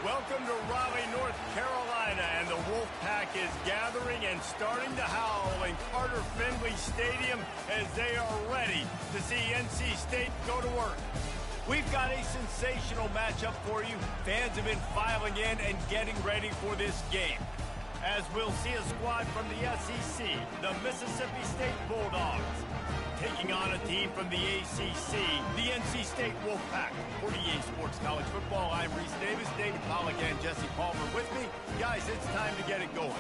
Welcome to Raleigh, North Carolina, and the Wolfpack is gathering and starting to howl in Carter Finley Stadium as they are ready to see NC State go to work. We've got a sensational matchup for you. Fans have been filing in and getting ready for this game, as we'll see a squad from the SEC, the Mississippi State Bulldogs, taking on a team from the ACC, the NC State Wolfpack. For EA Sports College Football, I'm Reese Davis, David Pollack, and Jesse Palmer with me. Guys, it's time to get it going.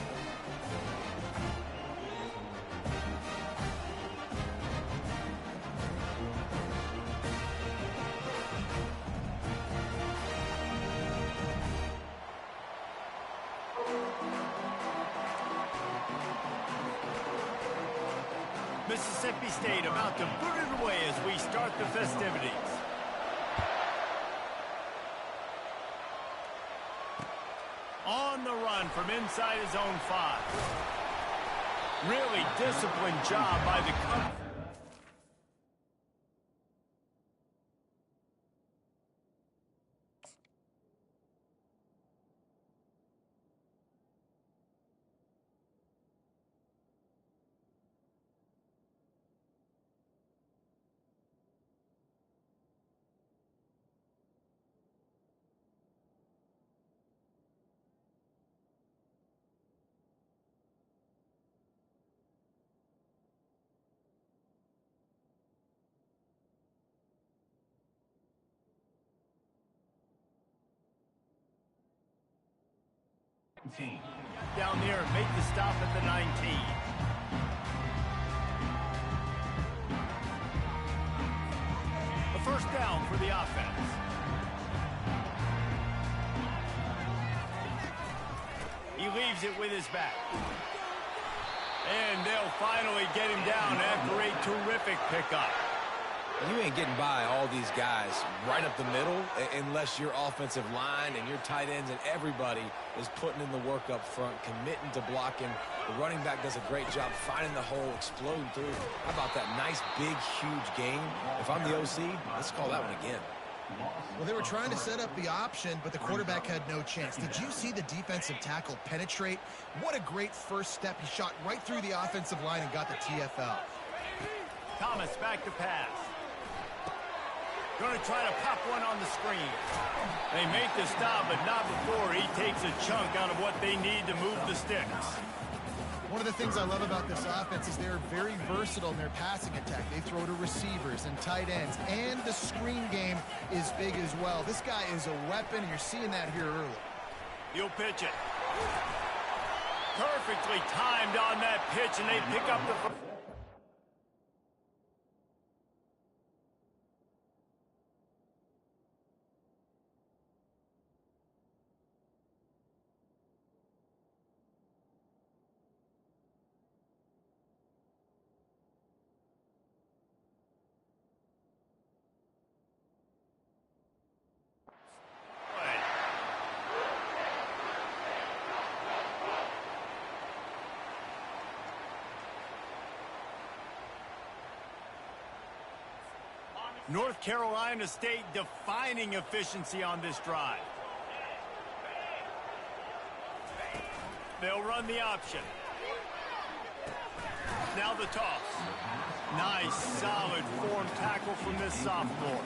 Mississippi State about to boot it away as we start the festivities. On the run from inside his own 5. Really disciplined job by the cover. Down there, make the stop at the 19. A first down for the offense. He leaves it with his back. And they'll finally get him down after a terrific pickup. You ain't getting by all these guys right up the middle unless your offensive line and your tight ends and everybody is putting in the work up front, committing to blocking. The running back does a great job finding the hole, exploding through. How about that nice, big, huge game? If I'm the OC, let's call that one again. Well, they were trying to set up the option, but the quarterback had no chance. Did you see the defensive tackle penetrate? What a great first step. He shot right through the offensive line and got the TFL. Thomas back to pass. Going to try to pop one on the screen. They make the stop, but not before he takes a chunk out of what they need to move the sticks. One of the things I love about this offense is they're very versatile in their passing attack. They throw to receivers and tight ends, and the screen game is big as well. This guy is a weapon, and you're seeing that here early. He'll pitch it. Perfectly timed on that pitch, and they pick up the first. North Carolina State defining efficiency on this drive. They'll run the option. Now the toss. Nice, solid form tackle from this sophomore.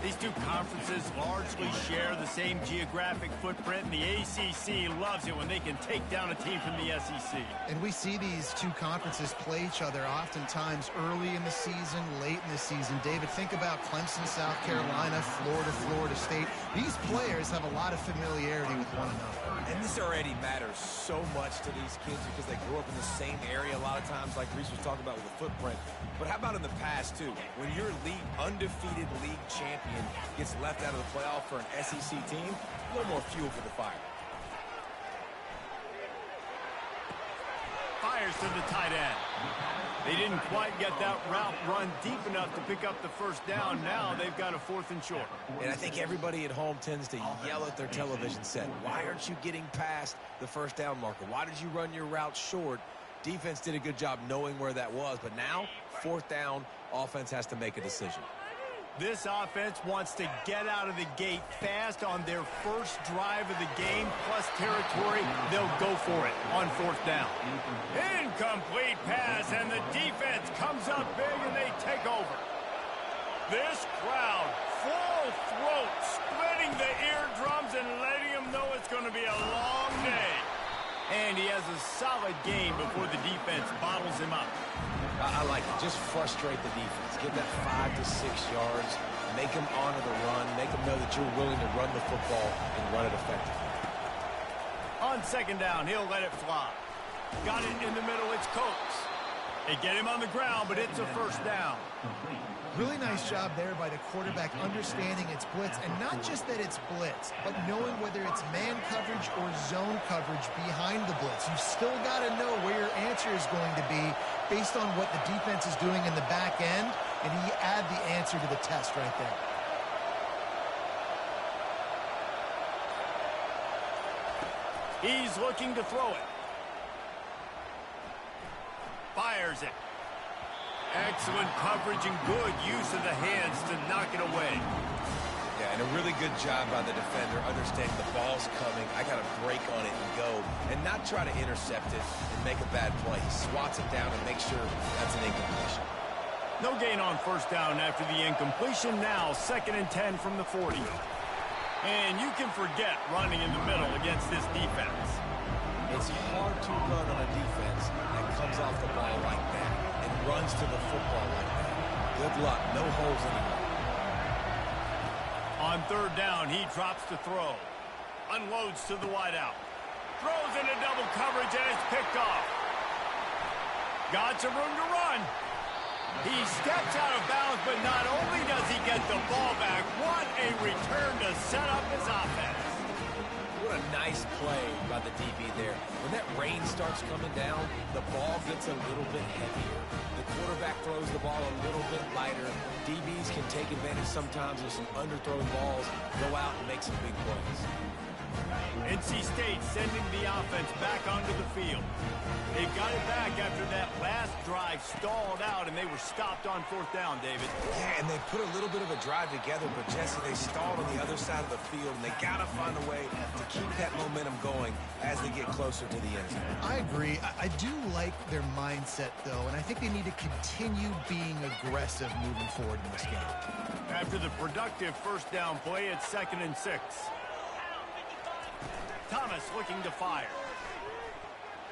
These two conferences largely share the same geographic footprint, and the ACC loves it when they can take down a team from the SEC. And we see these two conferences play each other oftentimes early in the season, late in the season. David, think about Clemson, South Carolina, Florida, Florida State. These players have a lot of familiarity with one another. And this already matters so much to these kids because they grew up in the same area a lot of times, like Reese was talking about with the footprint. But how about in the past, too? When your undefeated league champion gets left out of the playoff for an SEC team, a little more fuel for the fire. Fires to the tight end. They didn't quite get that route run deep enough to pick up the first down. Now they've got a 4th and short. And I think everybody at home tends to yell at their television set. Why aren't you getting past the first down marker? Why did you run your route short? Defense did a good job knowing where that was, but now, 4th down, offense has to make a decision. This offense wants to get out of the gate fast on their first drive of the game, plus territory. They'll go for it on 4th down. Incomplete pass, and the defense comes up big, and they take over. This crowd, full throat, splitting the eardrums and letting them know it's going to be a long day. And he has a solid game before the defense bottles him up. I like it. Just frustrate the defense. Get that 5 to 6 yards. Make them honor the run. Make them know that you're willing to run the football and run it effectively. On 2nd down, he'll let it fly. Got it in the middle. It's Coates. They get him on the ground, but it's a 1st down. Really nice job there by the quarterback understanding it's blitz, and not just that it's blitz, but knowing whether it's man coverage or zone coverage behind the blitz. You've still got to know where your answer is going to be based on what the defense is doing in the back end, and he add the answer to the test right there. He's looking to throw it. Fires it. Excellent coverage and good use of the hands to knock it away. Yeah, and a really good job by the defender understanding the ball's coming. I got to break on it and go, and not try to intercept it and make a bad play. He swats it down and makes sure that's an incompletion. No gain on 1st down after the incompletion. Now 2nd and 10 from the 40. And you can forget running in the middle against this defense. It's hard to run on a defense that comes off the ball like that and runs to the football like that. Good luck. No holes anymore. On 3rd down, he drops to throw. Unloads to the wideout. Throws into double coverage, and it's picked off. Got some room to run. He steps out of bounds, but not only does he get the ball back, what a return to set up his offense. What a nice play by the DB there. When that rain starts coming down, the ball gets a little bit heavier. The quarterback throws the ball a little bit lighter. DBs can take advantage sometimes of some underthrown balls, go out and make some big plays. NC State sending the offense back onto the field. They've got it back after that last drive stalled out, and they were stopped on 4th down, David. Yeah, and they put a little bit of a drive together, but Jesse, they stalled on the other side of the field, and they got to find a way to keep that momentum going as they get closer to the end zone. I agree. I do like their mindset, though, and I think they need to continue being aggressive moving forward in this game. After the productive 1st down play, it's 2nd and 6. Thomas looking to fire.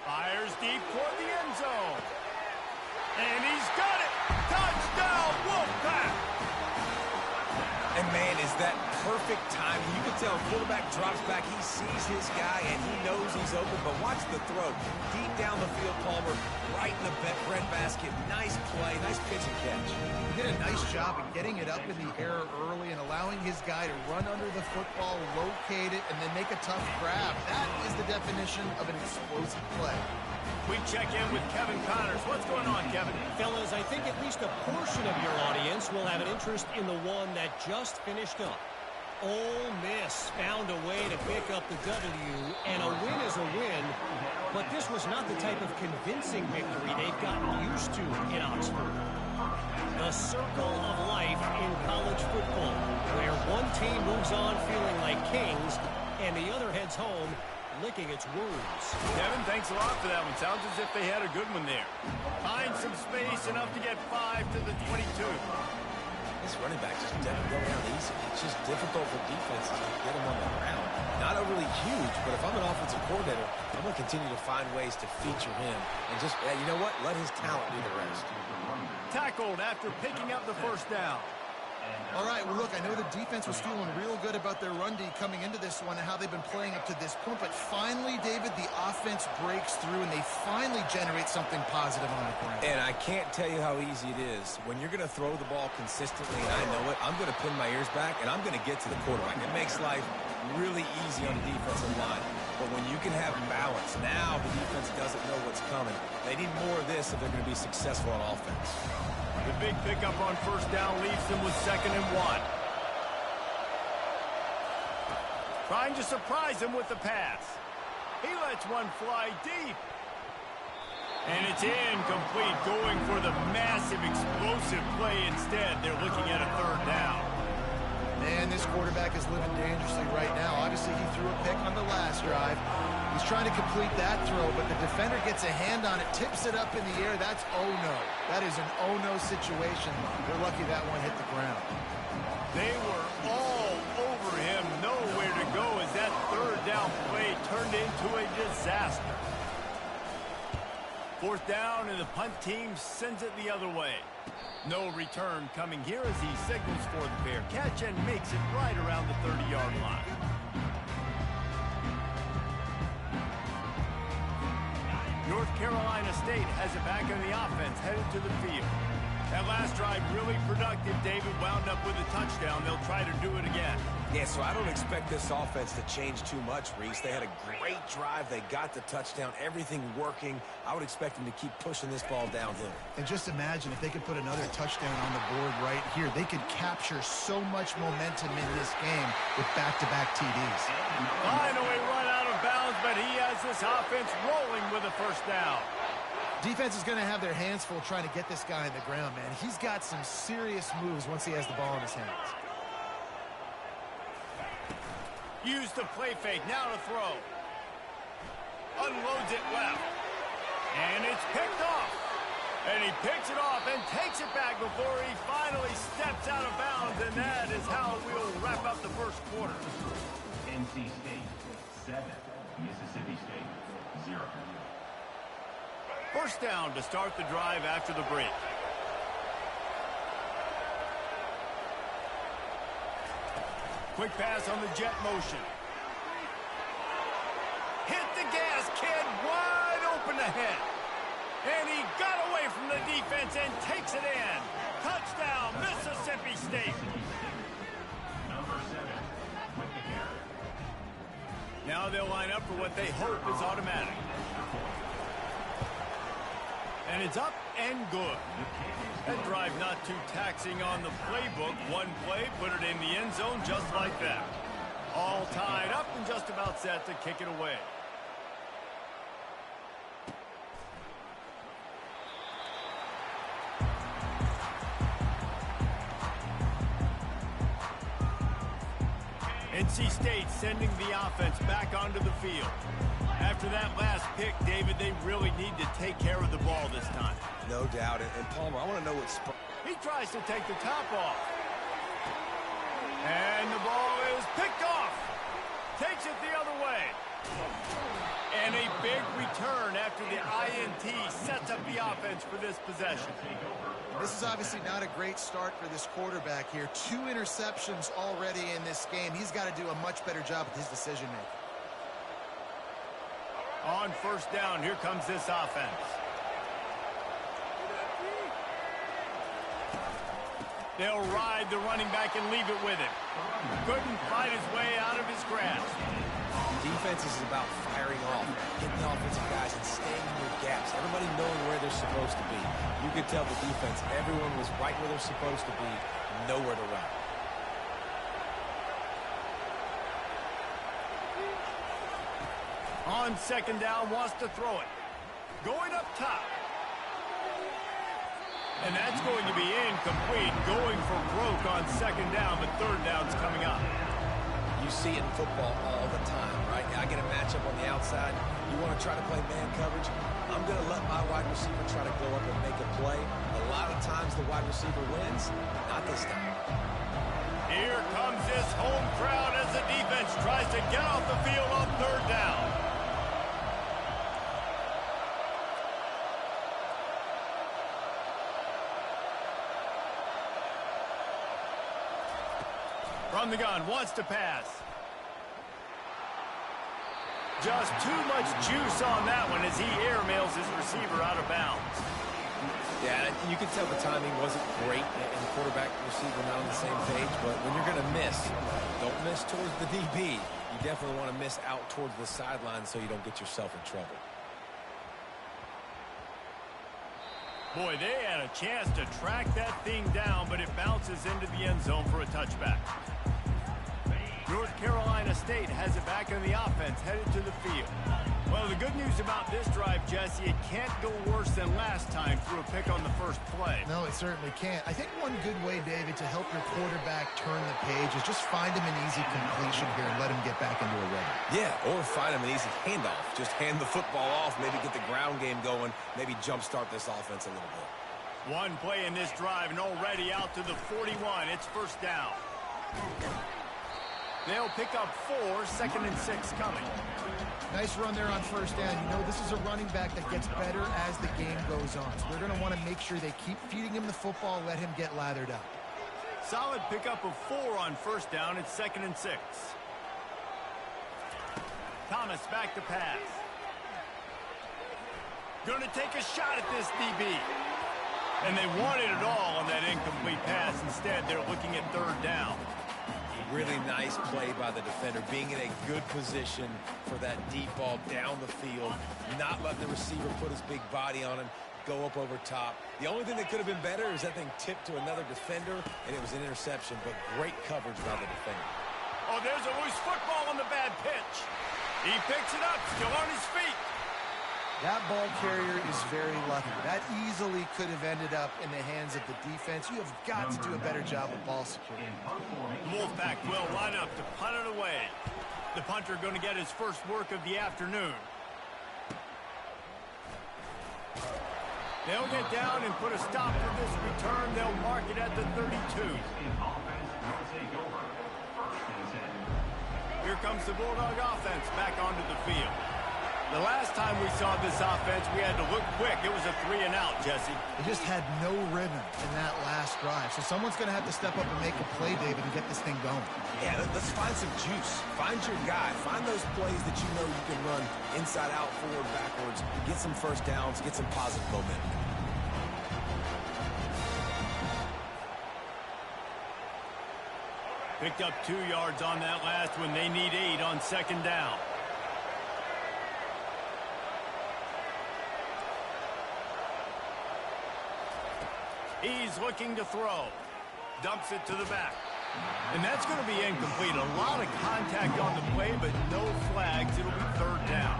Fires deep toward the end zone. And he's got it! Touchdown, Wolfpack! And, man, is that perfect time. You can tell quarterback drops back. He sees his guy, and he knows he's open. But watch the throw. Deep down the field, Palmer, right in the breadbasket. Nice play, nice pitch and catch. He did a nice job of getting it up in the air early and allowing his guy to run under the football, locate it, and then make a tough grab. That is the definition of an explosive play. We check in with Kevin Connors. What's going on, Kevin? Fellas, I think at least a portion of your audience will have an interest in the one that just finished up. Ole Miss found a way to pick up the W, and a win is a win, but this was not the type of convincing victory they've gotten used to in Oxford. The circle of life in college football, where one team moves on feeling like kings, and the other heads home licking its wounds. Kevin, thanks a lot for that one. Sounds as if they had a good one there. Find some space, enough to get 5 to the 22. This running back just doesn't go down easy. It's just difficult for defenses to get him on the ground. Not overly huge, but if I'm an offensive coordinator, I'm going to continue to find ways to feature him. And just, you know what? Let his talent do the rest. Tackled after picking up the 1st down. All right, well, look, I know the defense was feeling real good about their run D coming into this one and how they've been playing up to this point, but finally, David, the offense breaks through and they finally generate something positive on the ground. And I can't tell you how easy it is. When you're going to throw the ball consistently, and I know it, I'm going to pin my ears back, and I'm going to get to the quarterback. It makes life really easy on the defensive line. But when you can have balance, now the defense doesn't know what's coming. They need more of this if they're going to be successful on offense. The big pickup on 1st down leaves them with 2nd and 1. Trying to surprise him with the pass. He lets one fly deep. And it's incomplete, going for the massive, explosive play instead. They're looking at a third down. Man, this quarterback is living dangerously right now. Obviously, he threw a pick on the last drive. He's trying to complete that throw, but the defender gets a hand on it, tips it up in the air. That's oh-no. That is an oh-no situation. They're lucky that one hit the ground. They were all over him, nowhere to go as that third down play turned into a disaster. Fourth down, and the punt team sends it the other way. No return coming here as he signals for the fair catch and makes it right around the 30-yard line. North Carolina State has it back in the offense, headed to the field. That last drive really productive. David wound up with a touchdown. They'll try to do it again. Yeah, so I don't expect this offense to change too much, Reese. They had a great drive. They got the touchdown. Everything working. I would expect them to keep pushing this ball downhill. And just imagine if they could put another touchdown on the board right here. They could capture so much momentum in this game with back-to-back TDs. Finally run out of bounds, but he has this offense rolling with a first down. Defense is going to have their hands full trying to get this guy in the ground, man. He's got some serious moves once he has the ball in his hands. Use the play fake, now to throw. Unloads it left. And it's picked off. And he picks it off and takes it back before he finally steps out of bounds. And that is how we'll wrap up the first quarter. NC State 7, Mississippi State 0. First down to start the drive after the break. Quick pass on the jet motion. Hit the gas, kid. Wide open ahead. And he got away from the defense and takes it in. Touchdown, Mississippi State. Number 7, with the carry. Now they'll line up for what they hope is automatic. And it's up and good. That drive not too taxing on the playbook. One play, put it in the end zone just like that. All tied up and just about set to kick it away. NC State sending the offense back onto the field. After that last pick, David, they really need to take care of the ball this time. No doubt. And Palmer, I want to know what... He tries to take the top off. And the ball is picked off. Takes it the other way. And a big return after the INT sets up the offense for this possession. This is obviously not a great start for this quarterback here. 2 interceptions already in this game. He's got to do a much better job with his decision-making. On first down, here comes this offense. They'll ride the running back and leave it with him. Couldn't fight his way out of his grasp. Defense is about firing off, hitting the offensive guys and staying in their gaps. Everybody knowing where they're supposed to be. You could tell the defense, everyone was right where they're supposed to be, nowhere to run. On second down, wants to throw it. Going up top. And that's going to be incomplete. Going for broke on second down, but third down's coming up. You see it in football all the time, right? I get a matchup on the outside. You want to try to play man coverage? I'm going to let my wide receiver try to go up and make a play. A lot of times the wide receiver wins. Not this time. Here comes this home crowd as the defense tries to get off the field on third down. From the gun, wants to pass. Just too much juice on that one as he airmails his receiver out of bounds. Yeah, you can tell the timing wasn't great, and the quarterback and receiver not on the same page, but when you're going to miss, don't miss towards the DB. You definitely want to miss out towards the sideline so you don't get yourself in trouble. Boy, they had a chance to track that thing down, but it bounces into the end zone for a touchback. North Carolina State has it back in the offense, headed to the field. Well, the good news about this drive, Jesse, it can't go worse than last time through a pick on the first play. No, it certainly can't. I think one good way, David, to help your quarterback turn the page is just find him an easy completion here and let him get back into a rhythm. Yeah, or find him an easy handoff. Just hand the football off, maybe get the ground game going, maybe jumpstart this offense a little bit. One play in this drive and already out to the 41. It's first down. They'll pick up 4, 2nd and 6 coming. Nice run there on first down. You know, this is a running back that gets better as the game goes on. So they're going to want to make sure they keep feeding him the football, let him get lathered up. Solid pickup of 4 on first down. It's 2nd and 6. Thomas back to pass. Going to take a shot at this DB. And they wanted it all on that incomplete pass. Instead, they're looking at 3rd down. Really nice play by the defender, being in a good position for that deep ball down the field, not letting the receiver put his big body on him, go up over top. The only thing that could have been better is that thing tipped to another defender, and it was an interception, but great coverage by the defender. Oh, there's a loose football on the bad pitch. He picks it up, still on his feet. That ball carrier is very lucky. That easily could have ended up in the hands of the defense. You have got to do a better job of ball security. Wolfpack will line up to punt it away. The punter going to get his first work of the afternoon. They'll get down and put a stop to this return. They'll mark it at the 32. Here comes the Bulldog offense back onto the field. The last time we saw this offense, we had to look quick. It was a 3-and-out, Jesse. They just had no rhythm in that last drive. So someone's going to have to step up and make a play, David, and get this thing going. Yeah, let's find some juice. Find your guy. Find those plays that you know you can run inside out, forward, backwards. Get some first downs. Get some positive momentum. Picked up 2 yards on that last one. They need 8 on 2nd down. He's looking to throw. Dumps it to the back. And that's going to be incomplete. A lot of contact on the play, but no flags. It'll be 3rd down.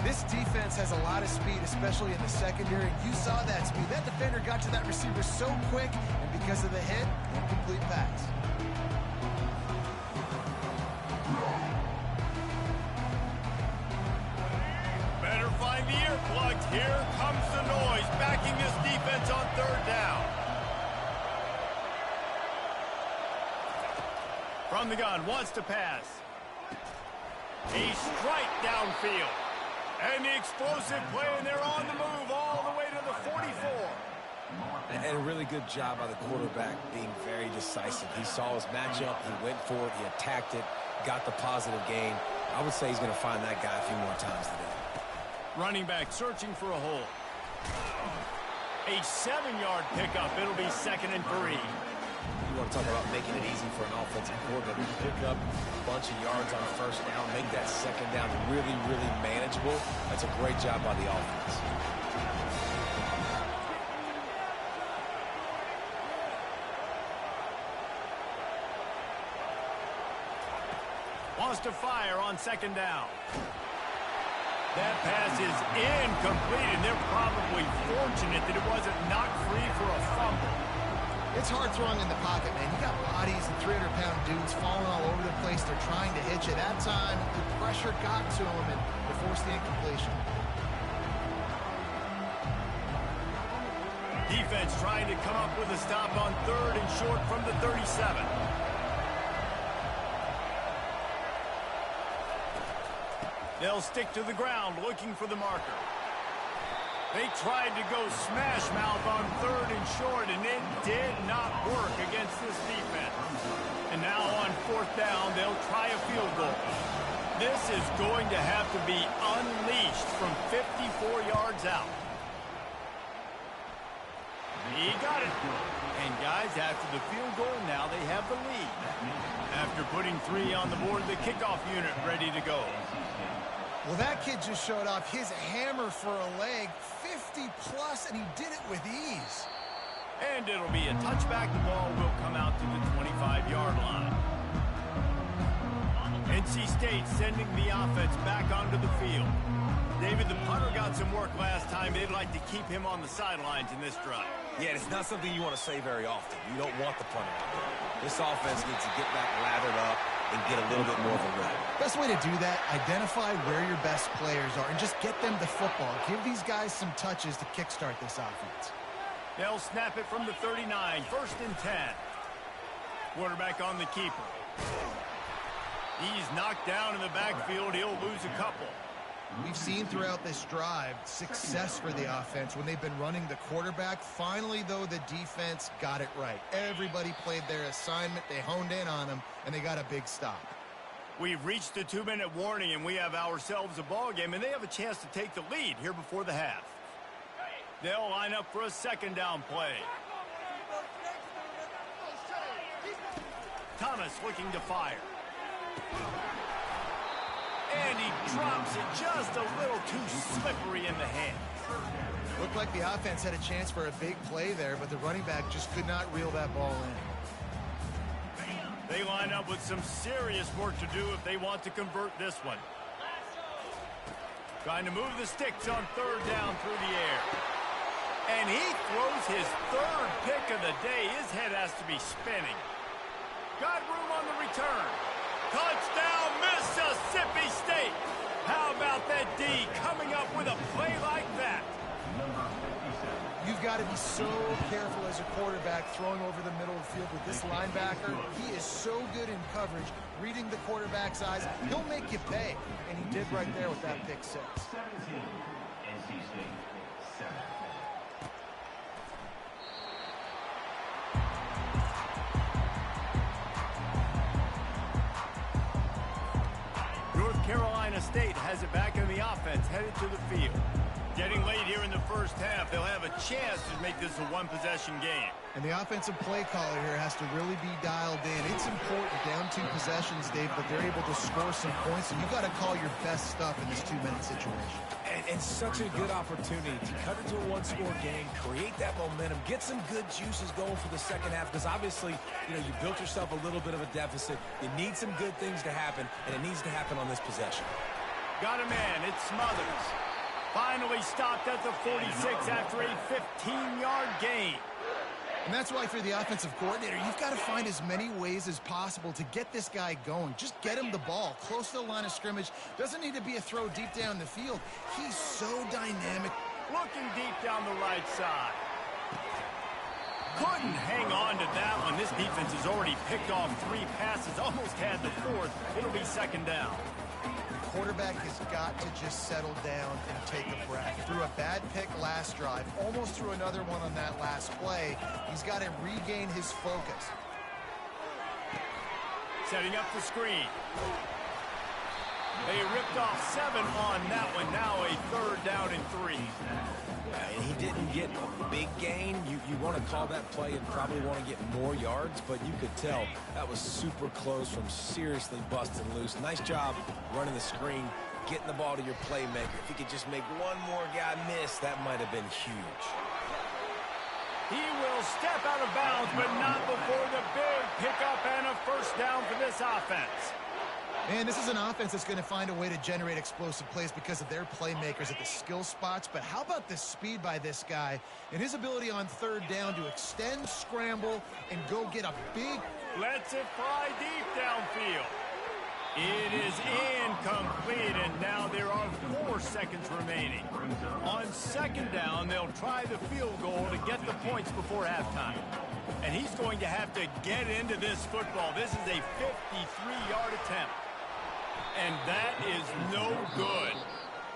This defense has a lot of speed, especially in the secondary. You saw that speed. That defender got to that receiver so quick, and because of the hit, incomplete pass. Better find the earplugs. Here comes the noise, backing this defense on 3rd down. From the gun, wants to pass. A strike downfield. And the explosive play, and they're on the move all the way to the 44. And a really good job by the quarterback being very decisive. He saw his matchup, he went for it, he attacked it, got the positive gain. I would say he's going to find that guy a few more times today. Running back searching for a hole. A 7-yard pickup. It'll be 2nd and 3. You want to talk about making it easy for an offensive coordinator. You pick up a bunch of yards on first down, make that 2nd down really, really manageable. That's a great job by the offense. Wants to fire on 2nd down. That pass is incomplete, and they're probably fortunate that it wasn't knocked free for a fumble. It's hard throwing in the pocket, man. You got bodies and 300-pound dudes falling all over the place. They're trying to hit you. That time, the pressure got to them, and they forced the incompletion. Defense trying to come up with a stop on 3rd and short from the 37. They'll stick to the ground looking for the marker. They tried to go smash mouth on 3rd and short, and it did not work against this defense. And now on 4th down, they'll try a field goal. This is going to have to be unleashed from 54 yards out. He got it. And guys, after the field goal, now they have the lead. After putting 3 on the board, the kickoff unit ready to go. Well, that kid just showed off his hammer for a leg, 50-plus, and he did it with ease. And it'll be a touchback. The ball will come out to the 25-yard line. NC State sending the offense back onto the field. David, the punter got some work last time. They'd like to keep him on the sidelines in this drive. Yeah, it's not something you want to say very often. You don't want the punter out there. This offense needs to get back lathered up and get a little bit more of a rep. Best way to do that, identify where your best players are and just get them the football. Give these guys some touches to kickstart this offense. They'll snap it from the 39, 1st and 10. Quarterback on the keeper. He's knocked down in the backfield. He'll lose a couple. We've seen throughout this drive success for the offense when they've been running the quarterback. Finally, though, the defense got it right. Everybody played their assignment. They honed in on them, and they got a big stop. We've reached the 2-minute warning, and we have ourselves a ball game, and they have a chance to take the lead here before the half. They'll line up for a 2nd down play. Thomas looking to fire. And he drops it just a little too slippery in the hand. Looked like the offense had a chance for a big play there, but the running back just could not reel that ball in. They line up with some serious work to do if they want to convert this one. Trying to move the sticks on 3rd down through the air. And he throws his 3rd pick of the day. His head has to be spinning. Got room on the return. Touchdown, Mississippi State. How about that D coming up with a play like that? You've got to be so careful as a quarterback throwing over the middle of the field with this linebacker. He is so good in coverage, reading the quarterback's eyes. He'll make you pay, and he did right there with that pick 6. 17, NC State, 7. North Carolina State has it back in the offense, headed to the field. Getting late here in the first half, they'll have a chance to make this a one-possession game. And the offensive play caller here has to really be dialed in. It's important, down 2 possessions, Dave, but they're able to score some points, so you got to call your best stuff in this 2-minute situation. And such a good opportunity to cut into a one-score game, create that momentum, get some good juices going for the second half, because obviously, you built yourself a little bit of a deficit. You need some good things to happen, and it needs to happen on this possession. Got a man. It's Smothers. Finally stopped at the 46 after a 15-yard gain. And that's why, for the offensive coordinator, you've got to find as many ways as possible to get this guy going. Just get him the ball close to the line of scrimmage. Doesn't need to be a throw deep down the field. He's so dynamic. Looking deep down the right side. Couldn't hang on to that one. This defense has already picked off 3 passes, almost had the 4th. It'll be 2nd down. The quarterback has got to just settle down and take a breath. Threw a bad pick last drive, almost threw another one on that last play. He's got to regain his focus. Setting up the screen. They ripped off 7 on that one. Now a 3rd down and 3. And he didn't get a big gain. You want to call that play and probably want to get more yards, but you could tell that was super close from seriously busting loose. Nice job running the screen, getting the ball to your playmaker. If he could just make one more guy miss, that might have been huge. He will step out of bounds, but not before the big pickup and a 1st down for this offense. Man, this is an offense that's going to find a way to generate explosive plays because of their playmakers at the skill spots. But how about the speed by this guy and his ability on 3rd down to extend, scramble, and go get a big... Lets it fly deep downfield. It is incomplete, and now there are 4 seconds remaining. On 2nd down, they'll try the field goal to get the points before halftime. And he's going to have to get into this football. This is a 53-yard attempt. And that is no good.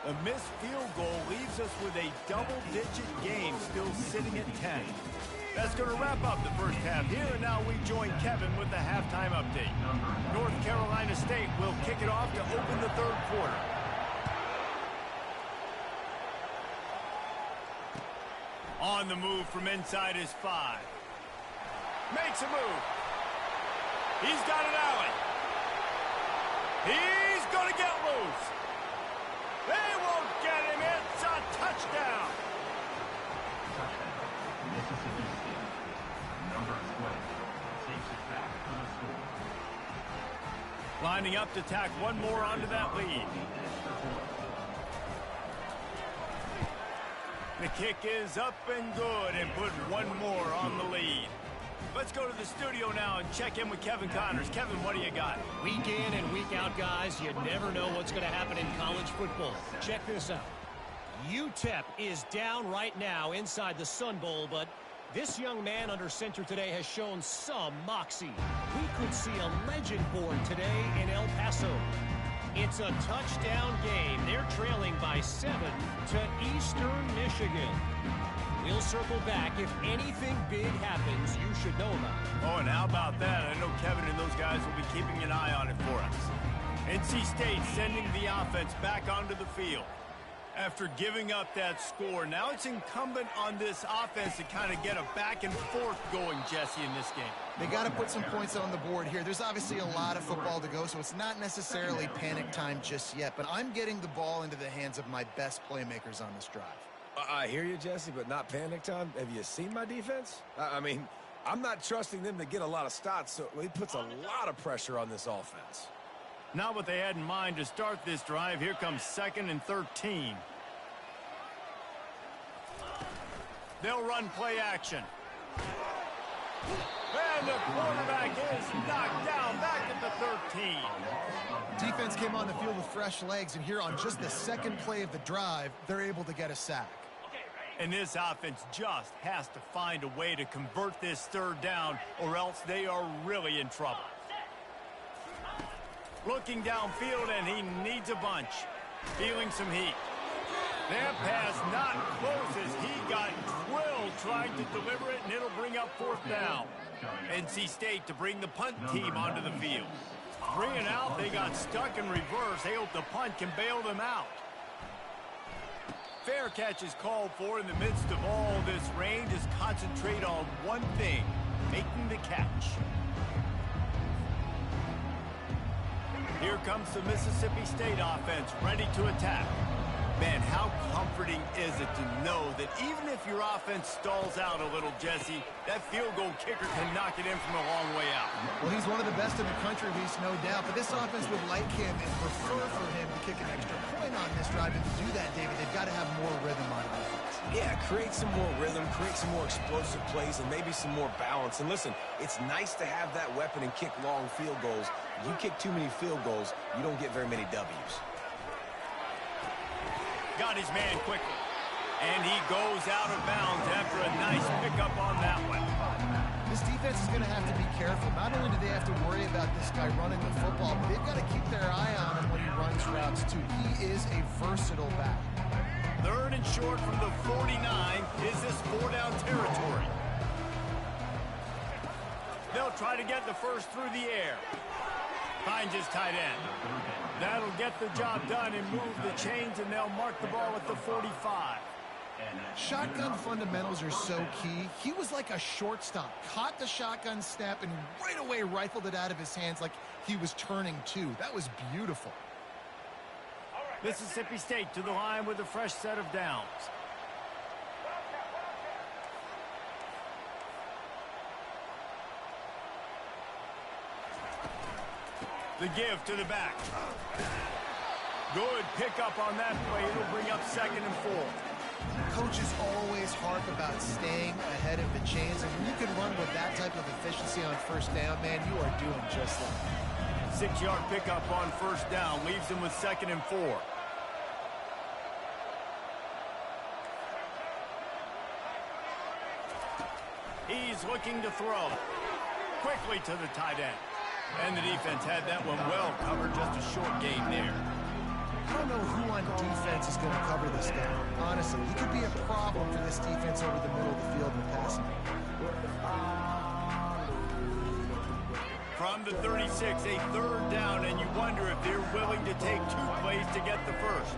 A missed field goal leaves us with a double-digit game still sitting at 10. That's going to wrap up the first half here, and now we join Kevin with the halftime update. North Carolina State will kick it off to open the 3rd quarter. On the move from inside his 5. Makes a move. He's got an alley. He's going to get loose. They won't get him. It's a touchdown. Mississippi State, number 12, takes it back to the score. Lining up to tack one more onto that lead. The kick is up and good and put one more on the lead. Let's go to the studio now and check in with Kevin Connors. Kevin, what do you got? Week in and week out, guys, you never know what's going to happen in college football. Check this out. UTEP is down right now inside the Sun Bowl, but this young man under center today has shown some moxie. We could see a legend born today in El Paso. It's a touchdown game. They're trailing by 7 to Eastern Michigan. We'll circle back. If anything big happens, you should know about it. Oh, and how about that? I know Kevin and those guys will be keeping an eye on it for us. NC State sending the offense back onto the field. After giving up that score, now it's incumbent on this offense to kind of get a back and forth going, Jesse, in this game. They got to put some points on the board here. There's obviously a lot of football to go, so it's not necessarily panic time just yet, but I'm getting the ball into the hands of my best playmakers on this drive. I hear you, Jesse, but not panic time. Have you seen my defense? I mean, I'm not trusting them to get a lot of stops, so he puts a lot of pressure on this offense. Not what they had in mind to start this drive. Here comes 2nd and 13. They'll run play action. And the quarterback is knocked down back at the 13. Defense came on the field with fresh legs, and here on just the second play of the drive, they're able to get a sack. And this offense just has to find a way to convert this 3rd down, or else they are really in trouble. Looking downfield, and he needs a bunch. Feeling some heat. That pass not close as he got drilled trying to deliver it, and it'll bring up 4th down. NC State to bring the punt team onto the field. 3 and out, they got stuck in reverse. They hope the punt can bail them out. Fair catch is called for. In the midst of all this rain, just concentrate on one thing, making the catch. Here comes the Mississippi State offense, ready to attack. Man, how comforting is it to know that even if your offense stalls out a little, Jesse, that field goal kicker can knock it in from a long way out. Well, he's one of the best in the country, Reese, no doubt. But this offense would like him and prefer for him to kick an extra point on this drive. And to do that, David, they've got to have more rhythm on offense. Yeah, create some more rhythm, create some more explosive plays, and maybe some more balance. And listen, it's nice to have that weapon and kick long field goals. You kick too many field goals, you don't get very many W's. Got his man quickly. And he goes out of bounds after a nice pickup on that one. This defense is going to have to be careful. Not only do they have to worry about this guy running the football, but they've got to keep their eye on him when he runs routes, too. He is a versatile back. 3rd and short from the 49. Is this 4-down territory? They'll try to get the first through the air. Finds his tight end. That'll get the job done and move the chains, and they'll mark the ball at the 45. Shotgun fundamentals are so key. He was like a shortstop. Caught the shotgun snap and right away rifled it out of his hands like he was turning two. That was beautiful. Mississippi State to the line with a fresh set of downs. The give to the back. Good pickup on that play. It'll bring up 2nd and 4. Coaches always harp about staying ahead of the chains, and when you can run with that type of efficiency on 1st down, man, you are doing just that. 6-yard pickup on 1st down leaves him with 2nd and 4. He's looking to throw. Quickly to the tight end. And the defense had that one well covered. Just a short gain there. I don't know who on defense is going to cover this guy. Honestly, he could be a problem for this defense over the middle of the field in the passing. From the 36, a 3rd down, and you wonder if they're willing to take 2 plays to get the first.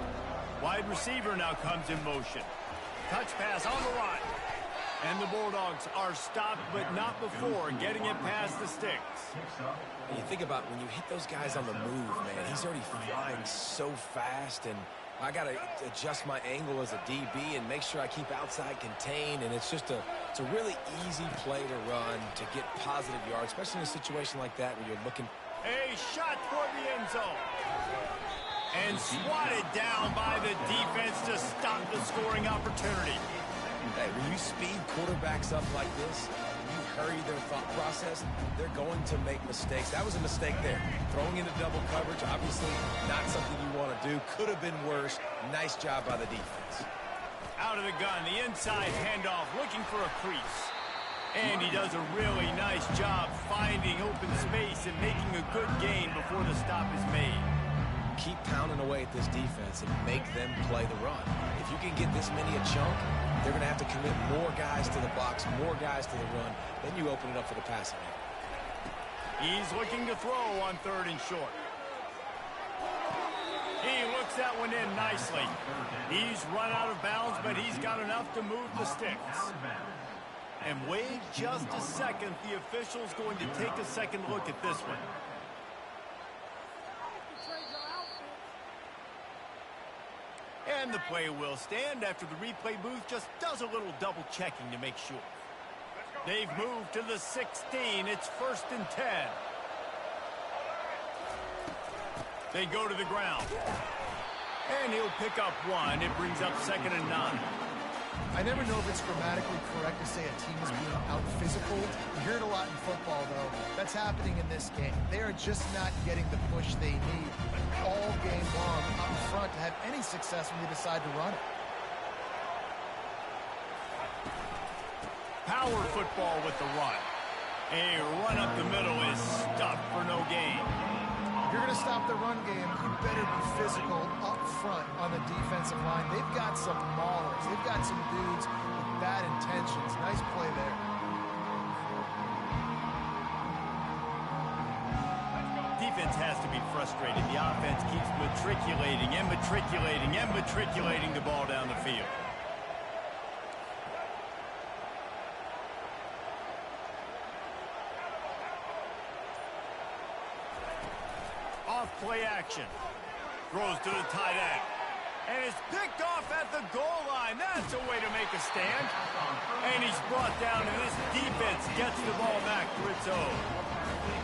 Wide receiver now comes in motion. Touch pass on the line. And the Bulldogs are stopped, but not before getting it past the sticks. And you think about when you hit those guys on the move, man, he's already flying so fast, and I got to adjust my angle as a DB and make sure I keep outside contained, and it's a really easy play to run to get positive yards, especially in a situation like that where you're looking A shot toward the end zone. And swatted down by the defense to stop the scoring opportunity. Hey, when you speed quarterbacks up like this, you hurry their thought process, they're going to make mistakes. That was a mistake there. Throwing into double coverage, obviously not something you want to do. Could have been worse. Nice job by the defense. Out of the gun, the inside handoff, looking for a crease. And he does a really nice job finding open space and making a good gain before the stop is made. Keep pounding away at this defense and make them play the run. If you can get this many a chunk, they're going to have to commit more guys to the box, more guys to the run. Then you open it up for the passing game. He's looking to throw on 3rd and short. He looks that one in nicely. He's run out of bounds, but he's got enough to move the sticks. And wait just a second. The official's going to take a second look at this one. And the play will stand after the replay booth just does a little double checking to make sure. They've moved to the 16. It's 1st and 10. They go to the ground. And he'll pick up 1. It brings up 2nd and 9. I never know if it's grammatically correct to say a team is being out-physical. You hear it a lot in football, though. That's happening in this game. They are just not getting the push they need all game long up front to have any success when they decide to run it. Power football with the run. A run up the middle is stuffed for no gain. If you're going to stop the run game, you better be physical up front on the defensive line. They've got some maulers. They've got some dudes with bad intentions. Nice play there. Defense has to be frustrated. The offense keeps matriculating and matriculating and matriculating the ball down the field. Off-play action. Throws to the tight end. And it's picked off at the goal line. That's a way to make a stand. And he's brought down, and this defense gets the ball back for its own.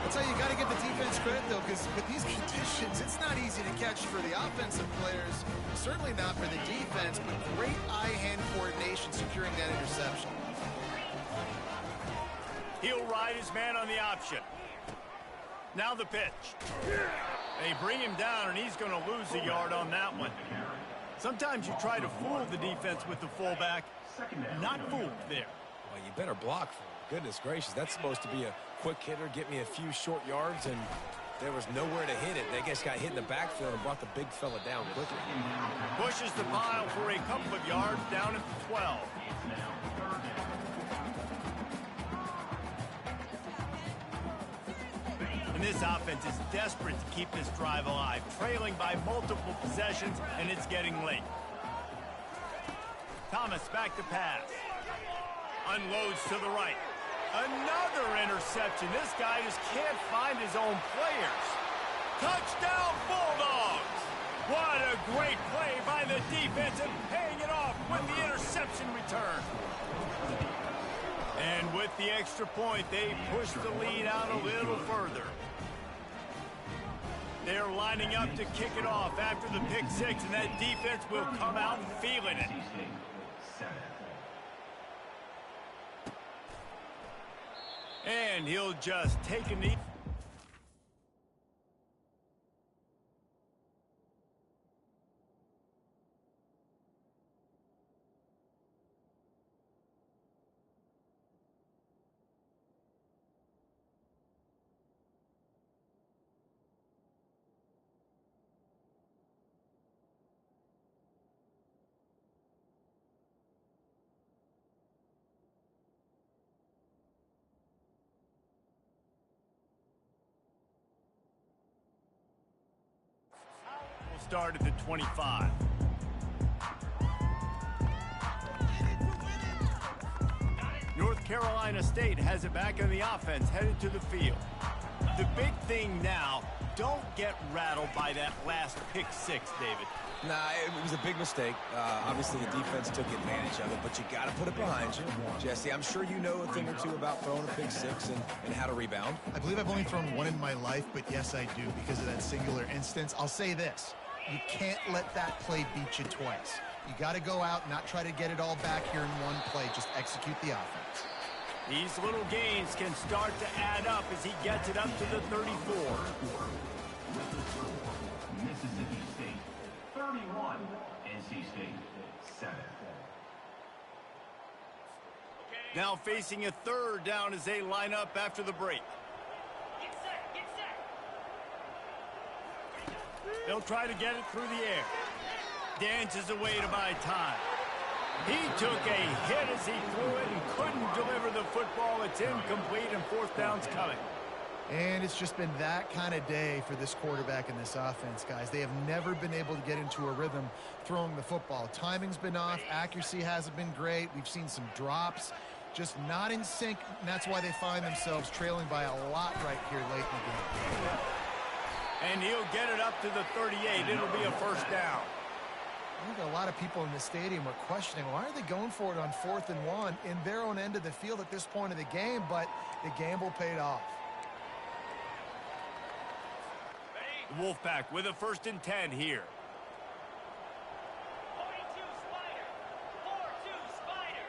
That's how you got to give the defense credit, though, because with these conditions, it's not easy to catch for the offensive players. Certainly not for the defense, but great eye-hand coordination securing that interception. He'll ride his man on the option. Now the pitch. They bring him down, and he's going to lose a yard on that one. Sometimes you try to fool the defense with the fullback. Not fooled there. Well, you better block for him. Goodness gracious, that's supposed to be a quick hitter, get me a few short yards, and there was nowhere to hit it. They just got hit in the backfield and brought the big fella down quickly. Pushes the pile for a couple of yards down at the 12. And this offense is desperate to keep this drive alive, trailing by multiple possessions, and it's getting late. Thomas back to pass. Unloads to the right. Another interception. This guy just can't find his own players. Touchdown, Bulldogs! What a great play by the defense and paying it off with the interception return. And with the extra point, they push the lead out a little further. They're lining up to kick it off after the pick six, and that defense will come out feeling it. And he'll just take a knee. Start at the 25. North Carolina State has it back on the offense, headed to the field. The big thing now, don't get rattled by that last pick six, David. Nah, it was a big mistake. Obviously, the defense took advantage of it, but you got to put it behind you. Jesse, I'm sure you know a thing or two about throwing a pick six and how to rebound. I believe I've only thrown one in my life, but yes, I do because of that singular instance. I'll say this. You can't let that play beat you twice. You got to go out and not try to get it all back here in one play. Just execute the offense. These little gains can start to add up as he gets it up to the 34. Mississippi State 31, NC State 7. Now facing a third down as they line up after the break. They'll try to get it through the air. Dances away to buy time. He took a hit as he threw it and couldn't deliver the football. It's incomplete and fourth down's coming. And it's just been that kind of day for this quarterback and this offense, guys. They have never been able to get into a rhythm throwing the football. Timing's been off. Accuracy hasn't been great. We've seen some drops. Just not in sync, and that's why they find themselves trailing by a lot right here late in the game. And he'll get it up to the 38. It'll be a first down. I think a lot of people in the stadium are questioning, why are they going for it on 4th and 1 in their own end of the field at this point of the game, but the gamble paid off. The Wolfpack with a 1st and 10 here. 42 Spider. 4-2 Spider.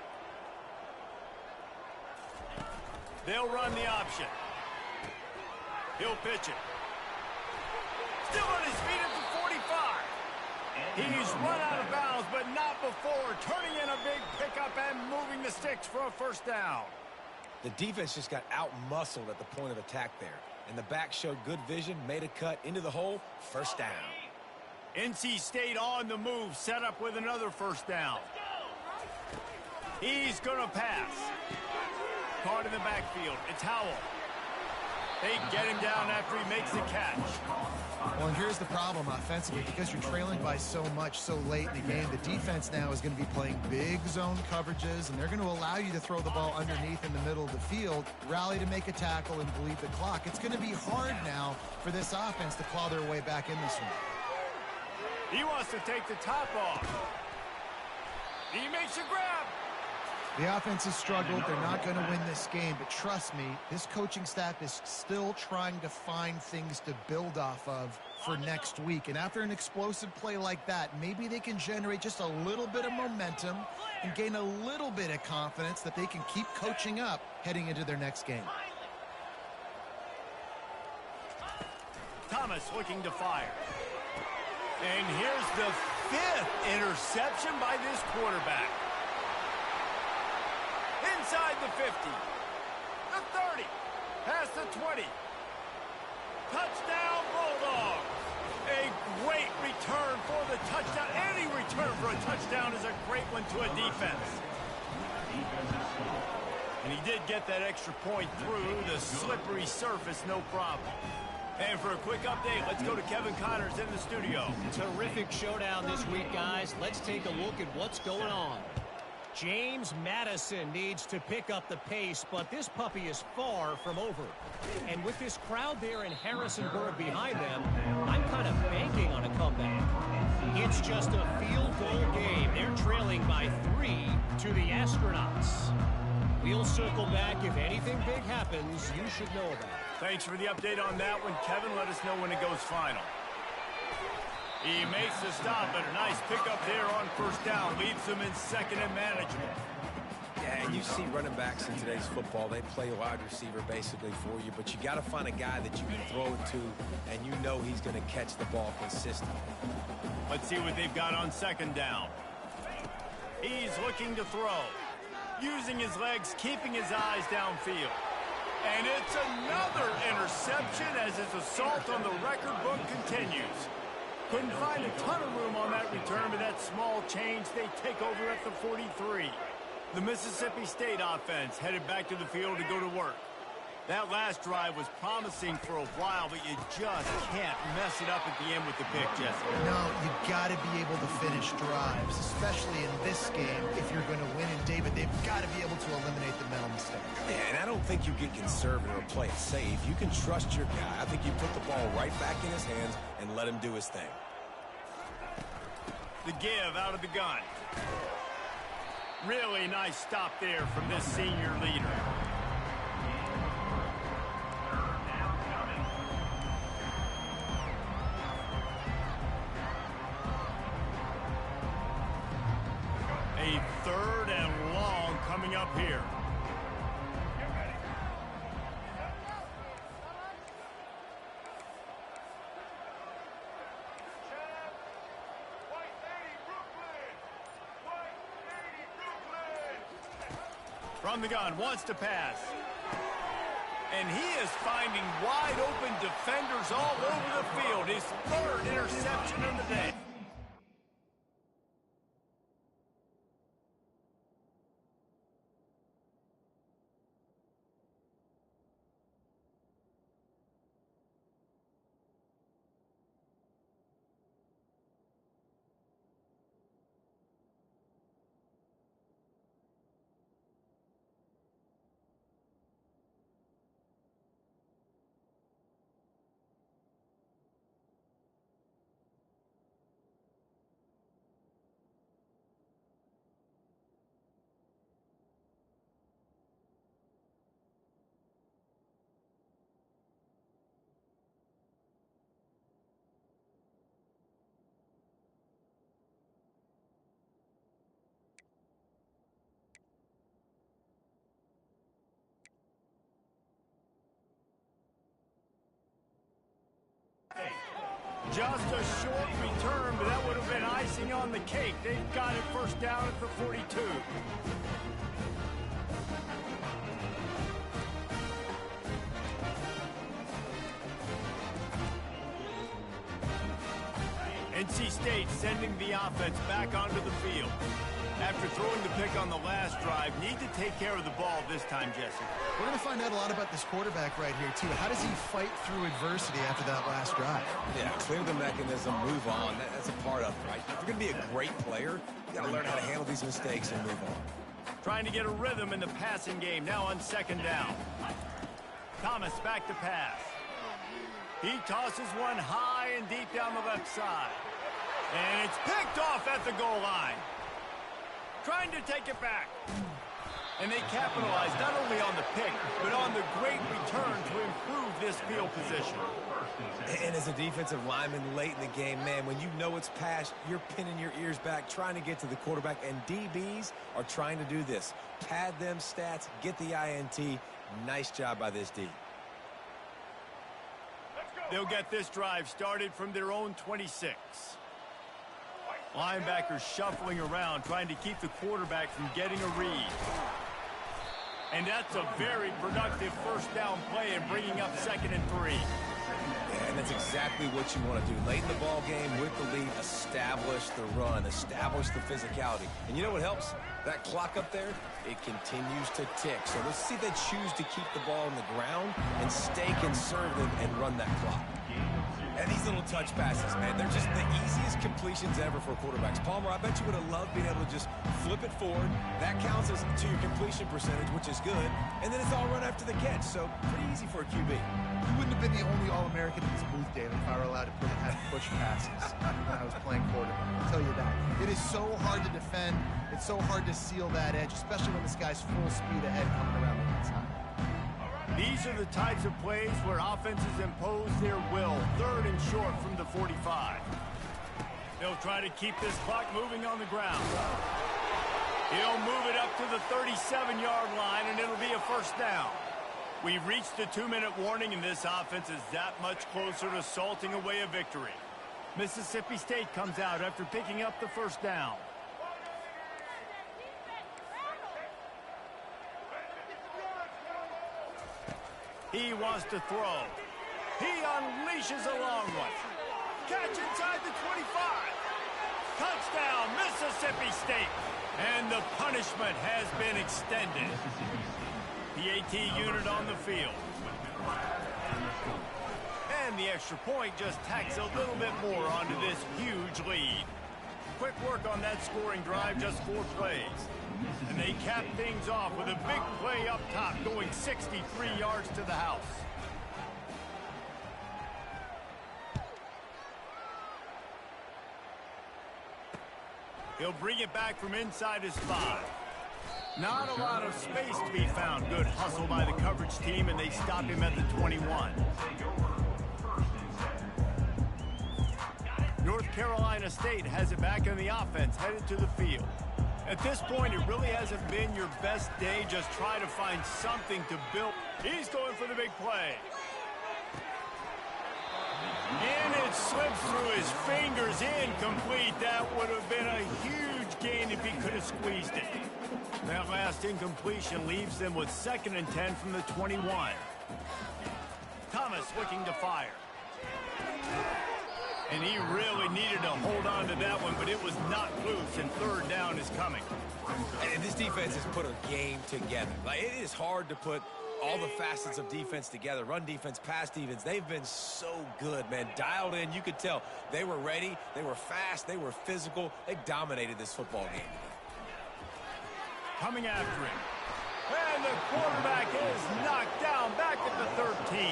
They'll run the option. He'll pitch it. Still on his feet at the 45. He's run out of bounds, but not before. Turning in a big pickup and moving the sticks for a first down. The defense just got out-muscled at the point of attack there. And the back showed good vision, made a cut into the hole, first down. NC State on the move, set up with another first down. He's going to pass. Caught in the backfield. It's Howell. They get him down after he makes the catch. Well, and here's the problem offensively. Because you're trailing by so much so late in the game, the defense now is going to be playing big zone coverages, and they're going to allow you to throw the ball underneath in the middle of the field, rally to make a tackle, and bleed the clock. It's going to be hard now for this offense to claw their way back in this one. He wants to take the top off. He makes a grab. The offense has struggled. They're not going to win this game, but trust me, this coaching staff is still trying to find things to build off of for next week. And after an explosive play like that, maybe they can generate just a little bit of momentum and gain a little bit of confidence that they can keep coaching up heading into their next game. Thomas looking to fire. And here's the 5th interception by this quarterback. Inside the 50, the 30, past the 20. Touchdown, Bulldogs. A great return for the touchdown. Any return for a touchdown is a great one to a defense. And he did get that extra point through the slippery surface, no problem. And for a quick update, let's go to Kevin Connors in the studio. Terrific showdown this week, guys. Let's take a look at what's going on. James Madison needs to pick up the pace, but this puppy is far from over. And with this crowd there in Harrisonburg behind them, I'm kind of banking on a comeback. It's just a field goal game. They're trailing by 3 to the Astronauts. We'll circle back. If anything big happens, you should know about it. Thanks for the update on that one, Kevin. Let us know when it goes final. He makes the stop, but a nice pickup there on first down. Leaves them in 2nd and manageable. Yeah, and you see running backs in today's football, they play a wide receiver basically for you, but you got to find a guy that you can throw it to, and you know he's going to catch the ball consistently. Let's see what they've got on 2nd down. He's looking to throw. Using his legs, keeping his eyes downfield. And it's another interception as his assault on the record book continues. Couldn't find a ton of room on that return, but that small change, they take over at the 43. The Mississippi State offense headed back to the field to go to work. That last drive was promising for a while, but you just can't mess it up at the end with the pick, Jesse. No, you got to be able to finish drives, especially in this game if you're going to win. And David, they've You've got to be able to eliminate the mental mistakes. Yeah, and I don't think you get conservative or play it safe. You can trust your guy. I think you put the ball right back in his hands and let him do his thing. The give out of the gun. Really nice stop there from this senior leader. A third and long coming up here. From the gun, wants to pass. And he is finding wide open defenders all over the field. His third interception of the day. Just a short return, but that would have been icing on the cake. They've got it first down at the 42. NC State sending the offense back onto the field. After throwing the pick on the last drive, need to take care of the ball this time, Jesse. We're going to find out a lot about this quarterback right here, too. How does he fight through adversity after that last drive? Yeah, clear the mechanism, move on. That's a part of it, right? If you're going to be a great player, you got to learn how to handle these mistakes and move on. Trying to get a rhythm in the passing game, now on second down. Thomas back to pass. He tosses one high and deep down the left side. And it's picked off at the goal line. Trying to take it back. And they capitalize not only on the pick, but on the great return to improve this field position. And as a defensive lineman late in the game, man, when you know it's passed, you're pinning your ears back, trying to get to the quarterback, and DBs are trying to do this. Pad them stats, get the INT. Nice job by this D. They'll get this drive started from their own 26. Linebackers shuffling around, trying to keep the quarterback from getting a read. And that's a very productive first down play and bringing up 2nd and 3. And that's exactly what you want to do. Late in the ball game with the lead, establish the run, establish the physicality. And you know what helps? That clock up there, it continues to tick. So let's see if they choose to keep the ball on the ground and stay conservative and run that clock. And these little touch passes, man, they're just the easiest completions ever for quarterbacks. Palmer, I bet you would have loved being able to just flip it forward. That counts as to your completion percentage, which is good. And then it's all run after the catch, so pretty easy for a QB. You wouldn't have been the only All-American in this booth, David, if I were allowed to have push passes when I was playing quarterback. I'll tell you that. It is so hard to defend. It's so hard to seal that edge, especially when this guy's full speed ahead coming around the inside. These are the types of plays where offenses impose their will. 3rd and short from the 45. They'll try to keep this clock moving on the ground. He'll move it up to the 37-yard line, and it'll be a first down. We've reached the 2-minute warning, and this offense is that much closer to salting away a victory. Mississippi State comes out after picking up the first down. He wants to throw. He unleashes a long one. Catch inside the 25. Touchdown, Mississippi State. And the punishment has been extended. PAT unit on the field. And the extra point just tacks a little bit more onto this huge lead. Quick work on that scoring drive, just 4 plays. And they cap things off with a big play up top, going 63 yards to the house. He'll bring it back from inside his 5. Not a lot of space to be found. Good hustle by the coverage team, and they stop him at the 21. North Carolina State has it back on the offense, headed to the field. At this point, it really hasn't been your best day. Just try to find something to build. He's going for the big play. And it slips through his fingers, incomplete. That would have been a huge gain if he could have squeezed it. That last incompletion leaves them with 2nd and 10 from the 21. Thomas looking to fire. And he really needed to hold on to that one, but it was not loose, and 3rd down is coming. And this defense has put a game together. Like, it is hard to put all the facets of defense together. Run defense, pass defense. They've been so good, man. Dialed in. You could tell they were ready. They were fast. They were physical. They dominated this football game. Coming after him. And the quarterback is knocked down back at the 13.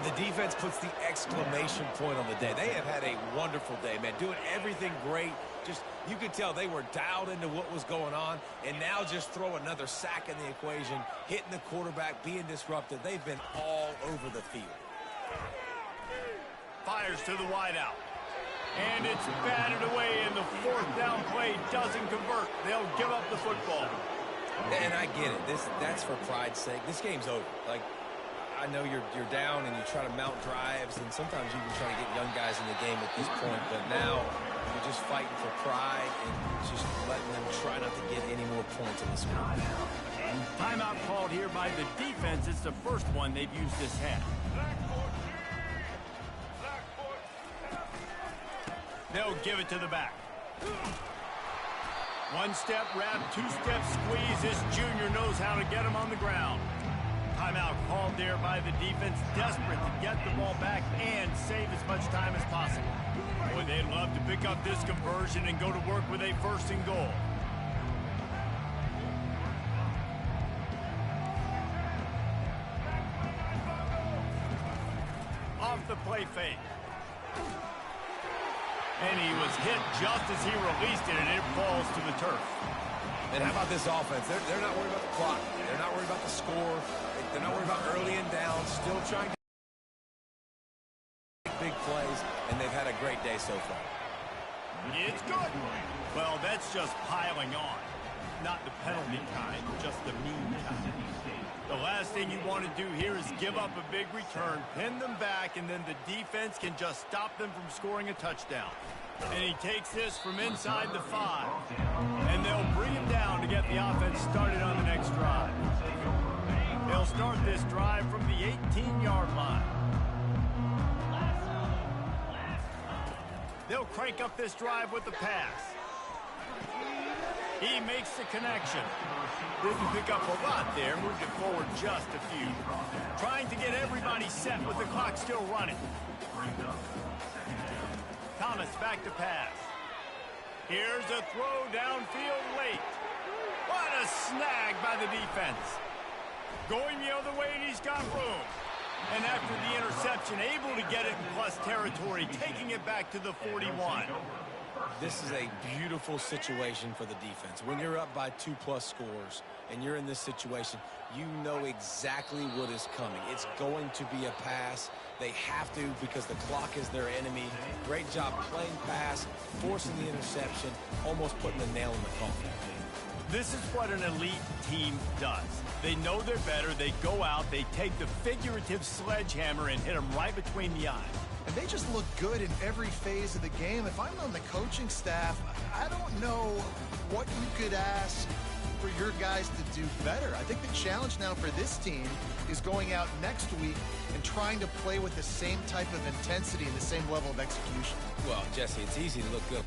The defense puts the exclamation point on the day. They have had a wonderful day, man. Doing everything great. Just, you could tell they were dialed into what was going on. And now just throw another sack in the equation. Hitting the quarterback, being disruptive. They've been all over the field. Fires to the wideout. And it's batted away, and the 4th down play doesn't convert. They'll give up the football. And I get it. That's for pride's sake. This game's over. Like, I know you're down and you try to mount drives, and sometimes you can try to get young guys in the game at this point, but now you're just fighting for pride and just letting them try not to get any more points in this one. Timeout called here by the defense. It's the first one they've used this half. They'll give it to the back. 1-step wrap, 2-step squeeze. This junior knows how to get him on the ground. Timeout called there by the defense, desperate to get the ball back and save as much time as possible. Boy, they'd love to pick up this conversion and go to work with a 1st and goal. Off the play fake. And he was hit just as he released it, and it falls to the turf. And how about this offense? They're not worried about the clock. They're not worried about the score. They're not worried about early and down. Still trying to make big plays, and they've had a great day so far. It's good. Well, that's just piling on. Not the penalty kind, just the mean kind. The last thing you want to do here is give up a big return, pin them back, and then the defense can just stop them from scoring a touchdown. And he takes this from inside the 5. And they'll bring him down to get the offense started on the next drive. They'll start this drive from the 18-yard line. They'll crank up this drive with the pass. He makes the connection. Didn't pick up a lot there, moved it forward just a few. Trying to get everybody set with the clock still running. Thomas back to pass. Here's a throw downfield late. What a snag by the defense. Going the other way, and he's got room. And after the interception, able to get it in plus territory, taking it back to the 41. This is a beautiful situation for the defense. When you're up by 2+ scores and you're in this situation, you know exactly what is coming. It's going to be a pass. They have to because the clock is their enemy. Great job playing pass, forcing the interception, almost putting the nail in the coffin. This is what an elite team does. They know they're better. They go out, they take the figurative sledgehammer and hit them right between the eyes. And they just look good in every phase of the game. If I'm on the coaching staff, I don't know what you could ask for your guys to do better. I think the challenge now for this team is going out next week and trying to play with the same type of intensity and the same level of execution. Well, Jesse, it's easy to look good.